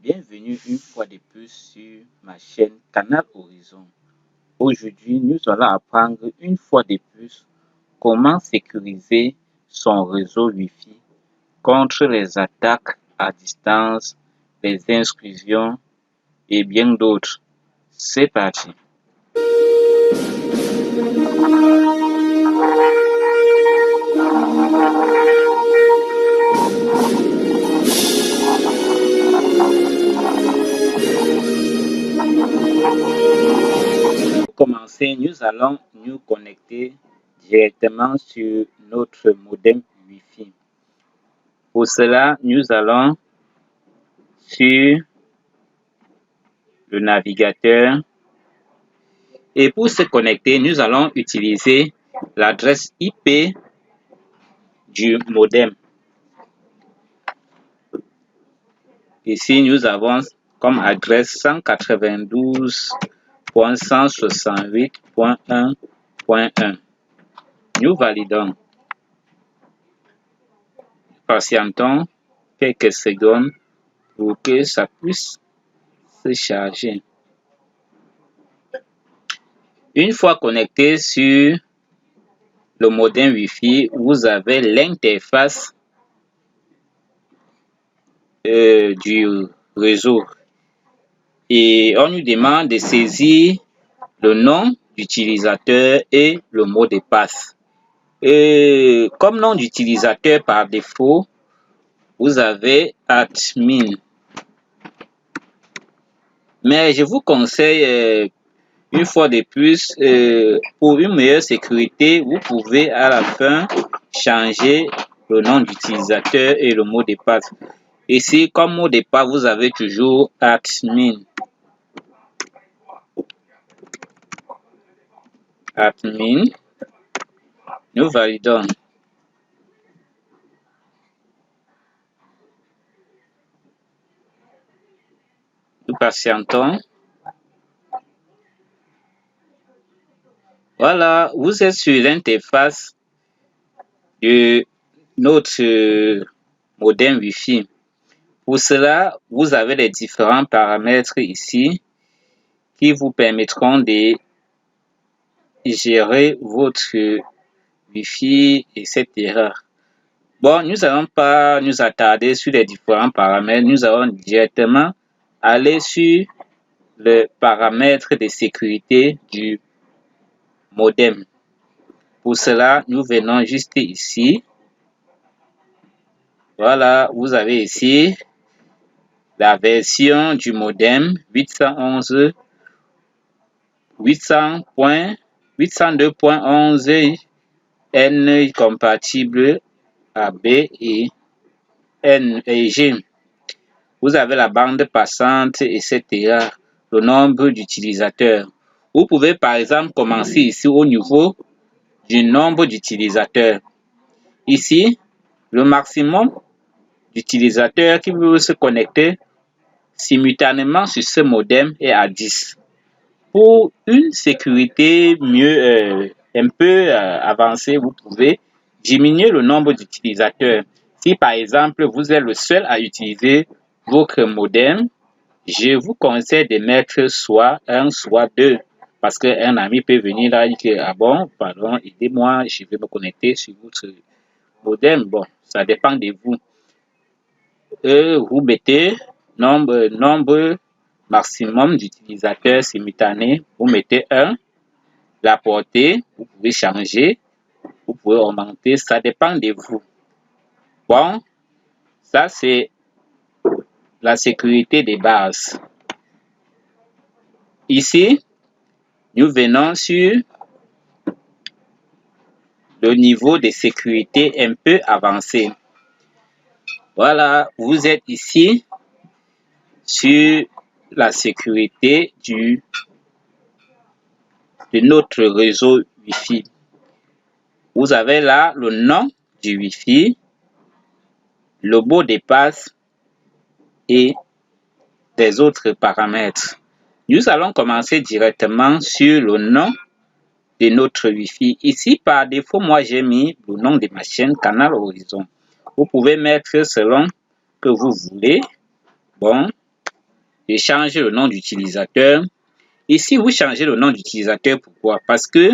Bienvenue une fois de plus sur ma chaîne Canal Horizon. Aujourd'hui, nous allons apprendre une fois de plus comment sécuriser son réseau Wi-Fi contre les attaques à distance, les intrusions et bien d'autres. C'est parti. Pour commencer, nous allons nous connecter directement sur notre modem Wi-Fi. Pour cela, nous allons sur le navigateur et pour se connecter, nous allons utiliser l'adresse IP du modem. Ici, nous avons comme adresse 192.168.1.1. Nous validons. Patientons quelques secondes pour que ça puisse se charger. Une fois connecté sur le modem Wi-Fi, vous avez l'interface du réseau et on nous demande de saisir le nom d'utilisateur et le mot de passe. Comme nom d'utilisateur par défaut, vous avez admin. Mais je vous conseille une fois de plus, pour une meilleure sécurité, vous pouvez à la fin changer le nom d'utilisateur et le mot de passe. Ici, comme mot de passe, vous avez toujours admin. Admin. Nous validons. Nous patientons. Voilà, vous êtes sur l'interface de notre modem Wi-Fi. Pour cela, vous avez les différents paramètres ici qui vous permettront de gérer votre Wi-Fi, etc. Bon, nous n'allons pas nous attarder sur les différents paramètres. Nous allons directement aller sur le paramètre de sécurité du modem. Pour cela, nous venons juste ici. Voilà, vous avez ici la version du modem 802.11 N compatible à B et N et G. Vous avez la bande passante, etc. Le nombre d'utilisateurs. Vous pouvez par exemple commencer ici au niveau du nombre d'utilisateurs. Ici, le maximum d'utilisateurs qui veulent se connecter simultanément sur ce modem est à 10. Pour une sécurité mieux un peu avancée, vous pouvez diminuer le nombre d'utilisateurs. Si par exemple vous êtes le seul à utiliser votre modem, je vous conseille de mettre soit 1, soit 2. Parce qu'un ami peut venir là et dire ah bon, pardon, aidez-moi, je vais me connecter sur votre modem. Bon, ça dépend de vous. Vous mettez nombre maximum d'utilisateurs simultanés, vous mettez 1. La portée, vous pouvez changer, vous pouvez augmenter, ça dépend de vous. Bon, ça c'est la sécurité de base. Ici, nous venons sur le niveau de sécurité un peu avancé. Voilà, vous êtes ici sur la sécurité de notre réseau Wi-Fi. Vous avez là le nom du Wi-Fi, le mot de passe et des autres paramètres. Nous allons commencer directement sur le nom de notre Wi-Fi. Ici, par défaut, moi j'ai mis le nom de ma chaîne Canal Horizon. Vous pouvez mettre selon que vous voulez. Bon, Je change le nom d'utilisateur. Ici, vous changez le nom d'utilisateur. Pourquoi? Parce que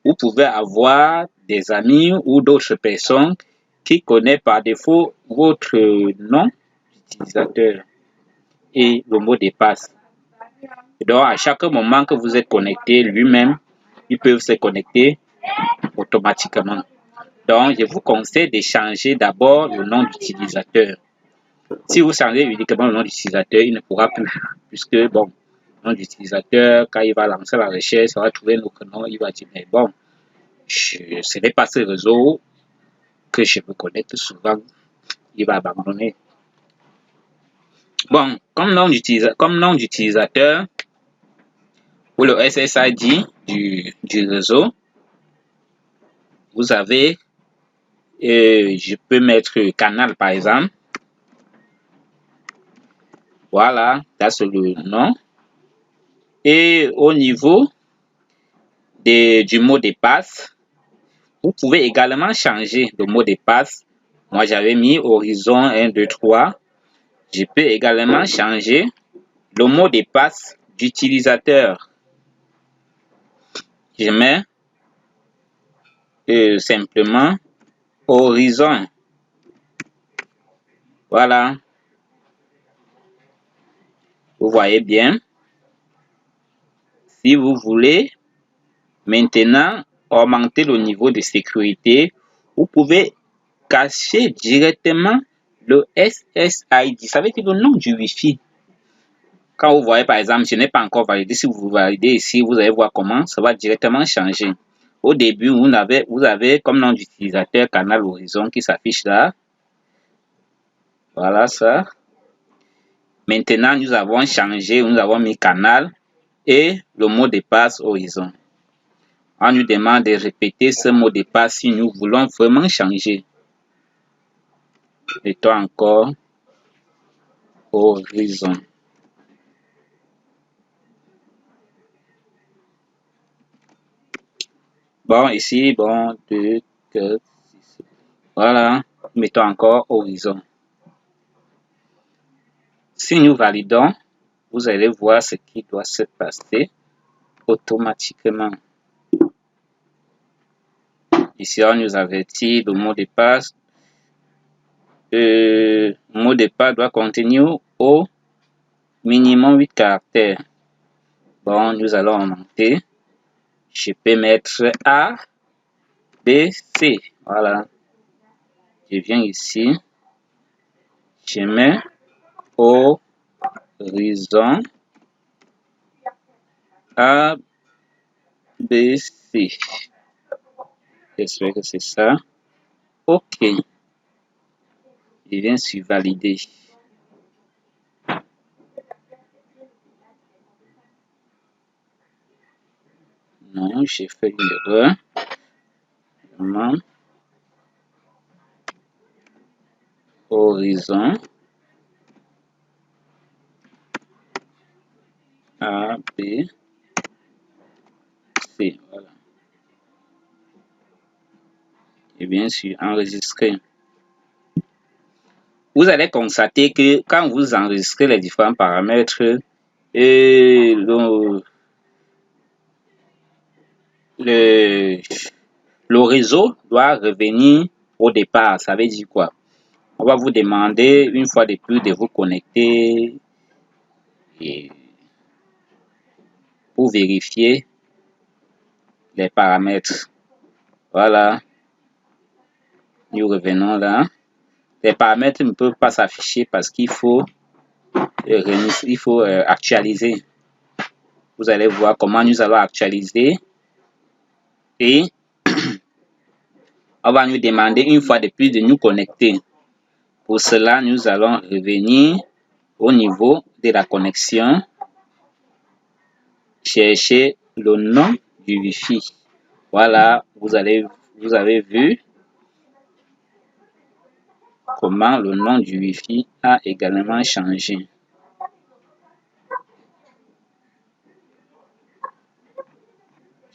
vous pouvez avoir des amis ou d'autres personnes qui connaissent par défaut votre nom d'utilisateur et le mot de passe. Donc, à chaque moment que vous êtes connecté, lui-même, ils peuvent se connecter automatiquement. Donc, je vous conseille de changer d'abord le nom d'utilisateur. Si vous changez uniquement le nom d'utilisateur, il ne pourra plus, puisque, bon, le nom d'utilisateur, quand il va lancer la recherche, il va trouver notre nom, il va dire, mais bon, ce n'est pas ce réseau que je me connecte souvent, il va abandonner. Bon, comme nom d'utilisateur, pour le SSID du réseau, vous avez, je peux mettre canal par exemple. Voilà, ça c'est le nom. Et au niveau du mot de passe, vous pouvez également changer le mot de passe. Moi, j'avais mis horizon 1, 2, 3. Je peux également changer le mot de passe d'utilisateur. Je mets simplement horizon. Voilà. Vous voyez bien. Si vous voulez maintenant augmenter le niveau de sécurité, vous pouvez cacher directement le SSID. Ça veut dire le nom du Wi-Fi. Quand vous voyez par exemple, je n'ai pas encore validé. Si vous validez ici, vous allez voir comment ça va directement changer. Au début, vous avez comme nom d'utilisateur Canal Horizon qui s'affiche là. Voilà ça. Maintenant, nous avons changé, nous avons mis Canal et le mot de passe Horizon. On nous demande de répéter ce mot de passe si nous voulons vraiment changer. Mettons encore Horizon. Bon, ici, bon, 2, 4, 6. Voilà, mettons encore Horizon. Si nous validons, vous allez voir ce qui doit se passer automatiquement. Ici, on nous avertit le mot de passe. Le mot de passe doit contenir au minimum 8 caractères. Bon, nous allons augmenter. Je peux mettre A, B, C. Voilà. Je viens ici. Je mets horizon A, B, C. J'espère que c'est ça. OK. Je viens sur valider. Non, j'ai fait une erreur. Horizon A, B, C. Voilà. Et bien sûr, enregistrer. Vous allez constater que quand vous enregistrez les différents paramètres, le réseau doit revenir au départ. Ça veut dire quoi? On va vous demander une fois de plus de vous connecter et pour vérifier les paramètres. Voilà. Nous revenons là. Les paramètres ne peuvent pas s'afficher parce qu'il faut, actualiser. Vous allez voir comment nous allons actualiser et on va nous demander une fois de plus de nous connecter. Pour cela, nous allons revenir au niveau de la connexion, chercher le nom du Wi-Fi. Voilà, vous avez vu comment le nom du Wi-Fi a également changé.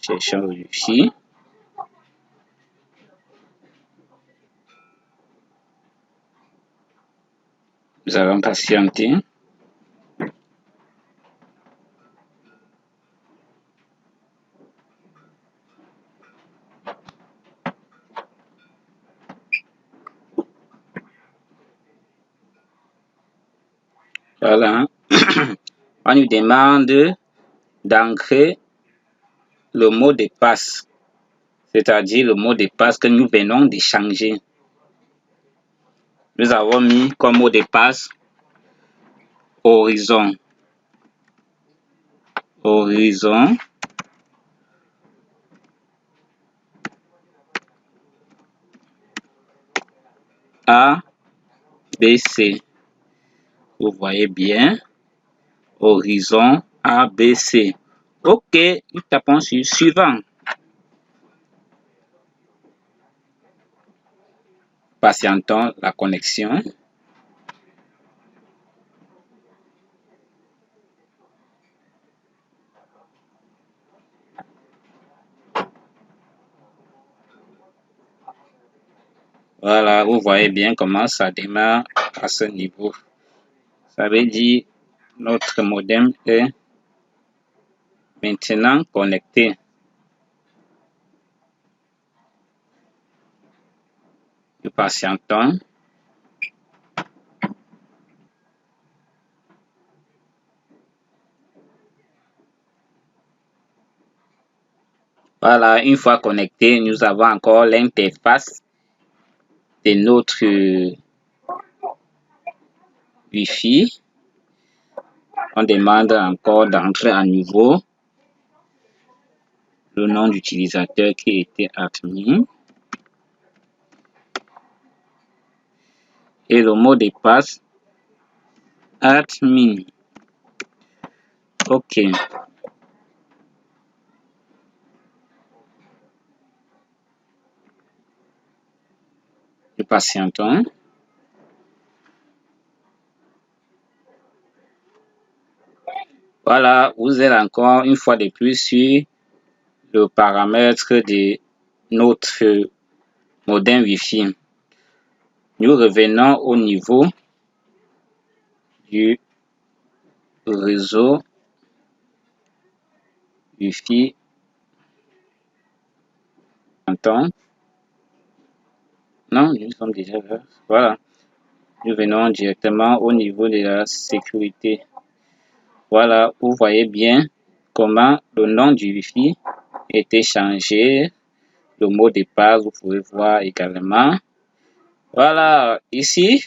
Cherchons le Wi-Fi. Nous allons patienter. Voilà. On nous demande d'entrer le mot de passe, c'est-à-dire le mot de passe que nous venons de changer. Nous avons mis comme mot de passe horizon. Horizon. A, B, C. Vous voyez bien. Horizon A, B, C. OK, nous tapons sur suivant. Patientons la connexion. Voilà, vous voyez bien comment ça démarre à ce niveau. Ça veut dire notre modem est maintenant connecté. Nous patientons. Voilà, une fois connecté, nous avons encore l'interface de notre Wi-Fi. On demande encore d'entrer à nouveau le nom d'utilisateur qui était admin et le mot de passe admin. OK. Nous patientons. Voilà, vous êtes encore une fois de plus sur le paramètre de notre modem Wi-Fi. Nous revenons au niveau du réseau Wi-Fi. Non, nous sommes déjà là. Voilà. Nous venons directement au niveau de la sécurité. Voilà, vous voyez bien comment le nom du Wi-Fi était changé. Le mot de passe, vous pouvez voir également. Voilà, ici,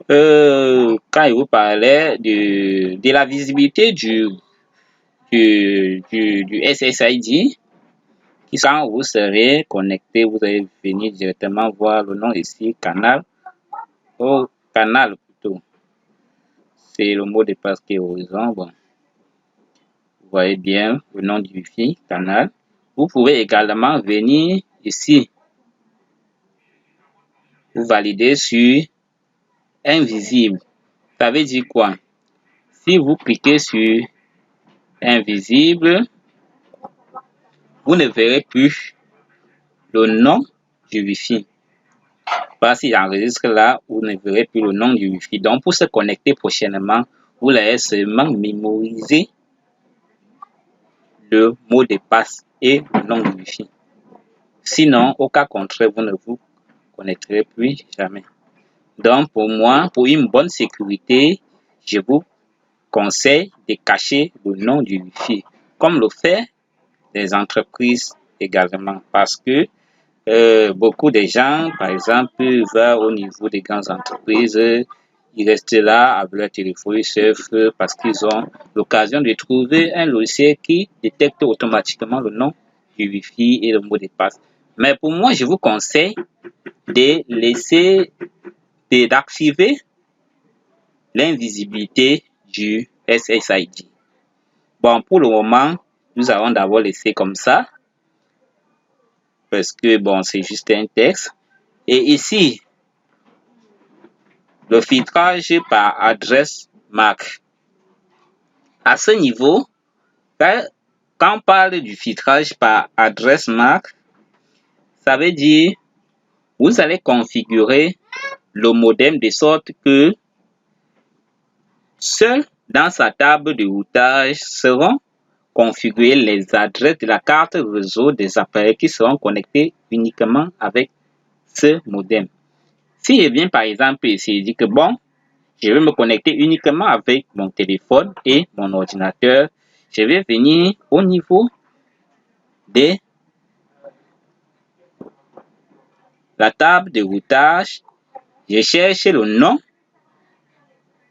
quand il vous parlait de la visibilité du SSID, quand vous serez connecté, vous allez venir directement voir le nom ici, canal, ou canal plutôt. C'est le mot de passe qui est horizon. Bon. Vous voyez bien le nom du Wi-Fi, canal. Vous pouvez également venir ici, vous valider sur invisible. Ça veut dire quoi? Si vous cliquez sur invisible, vous ne verrez plus le nom du Wi-Fi. Parce qu'il enregistre là, vous ne verrez plus le nom du Wi-Fi. Donc, pour se connecter prochainement, vous allez seulement mémoriser le mot de passe et le nom du Wi-Fi. Sinon, au cas contraire, vous ne vous connecterez plus jamais. Donc, pour moi, pour une bonne sécurité, je vous conseille de cacher le nom du Wi-Fi, comme le fait les entreprises également, parce que beaucoup de gens, par exemple, vont au niveau des grandes entreprises, ils restent là avec leur téléphone, ils surfent parce qu'ils ont l'occasion de trouver un logiciel qui détecte automatiquement le nom du Wi-Fi et le mot de passe. Mais pour moi, je vous conseille de laisser, d'activer l'invisibilité du SSID. Bon, pour le moment, nous allons d'abord laisser comme ça, parce que bon, c'est juste un texte. Et ici, le filtrage par adresse MAC. À ce niveau, quand on parle du filtrage par adresse MAC, ça veut dire vous allez configurer le modem de sorte que seul dans sa table de routage seront configurer les adresses de la carte réseau des appareils qui seront connectés uniquement avec ce modem. Si je viens par exemple ici et dis que bon, je vais me connecter uniquement avec mon téléphone et mon ordinateur. Je vais venir au niveau de la table de routage. Je cherche le nom,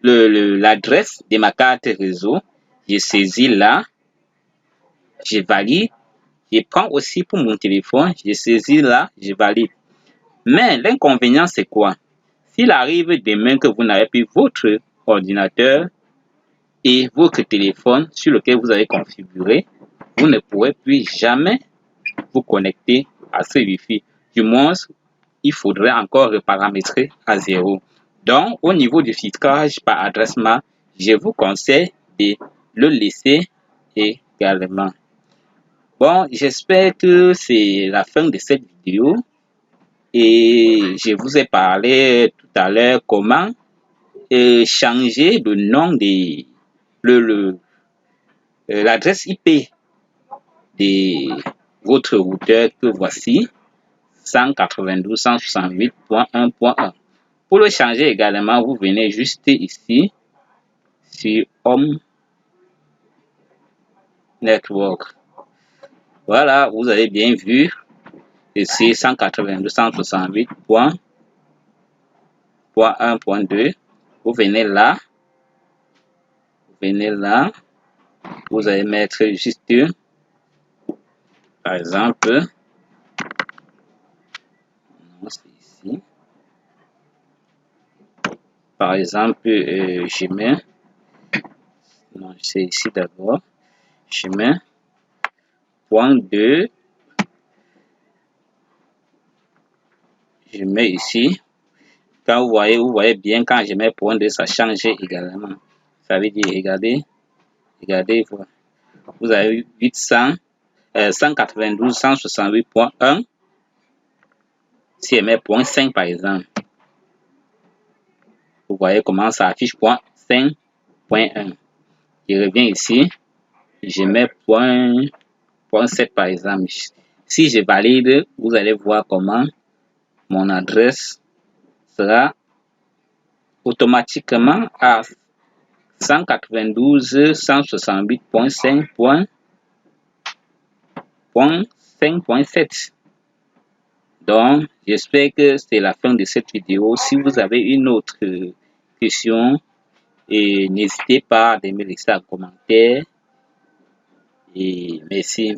l'adresse de ma carte réseau. Je saisis là. Je valide. Je prends aussi pour mon téléphone. Je saisis là. Je valide. Mais l'inconvénient, c'est quoi? S'il arrive demain que vous n'avez plus votre ordinateur et votre téléphone sur lequel vous avez configuré, vous ne pourrez plus jamais vous connecter à ce Wi-Fi. Du moins, il faudrait encore reparamétrer à 0. Donc, au niveau du filtrage par adresse MAC, je vous conseille de le laisser également. Bon, j'espère que c'est la fin de cette vidéo et je vous ai parlé tout à l'heure comment changer le nom de l'adresse IP de votre routeur que voici, 192.168.1.1. Pour le changer également, vous venez juste ici sur Home Network. Voilà, vous avez bien vu ici 192.168.1.2. Vous venez là, vous allez mettre juste, par exemple, c'est ici. Par exemple, je mets, non, c'est ici d'abord, je mets .2, je mets ici. Quand vous voyez bien, quand je mets .2, ça change également. Ça veut dire, regardez, vous avez 192.168.1. Si je mets .5 par exemple, vous voyez comment ça affiche .5.1. Je reviens ici, je mets .7 par exemple. Si je valide, vous allez voir comment mon adresse sera automatiquement à 192.168.5.7. Donc, j'espère que c'est la fin de cette vidéo. Si vous avez une autre question, n'hésitez pas à me laisser un commentaire. Et merci.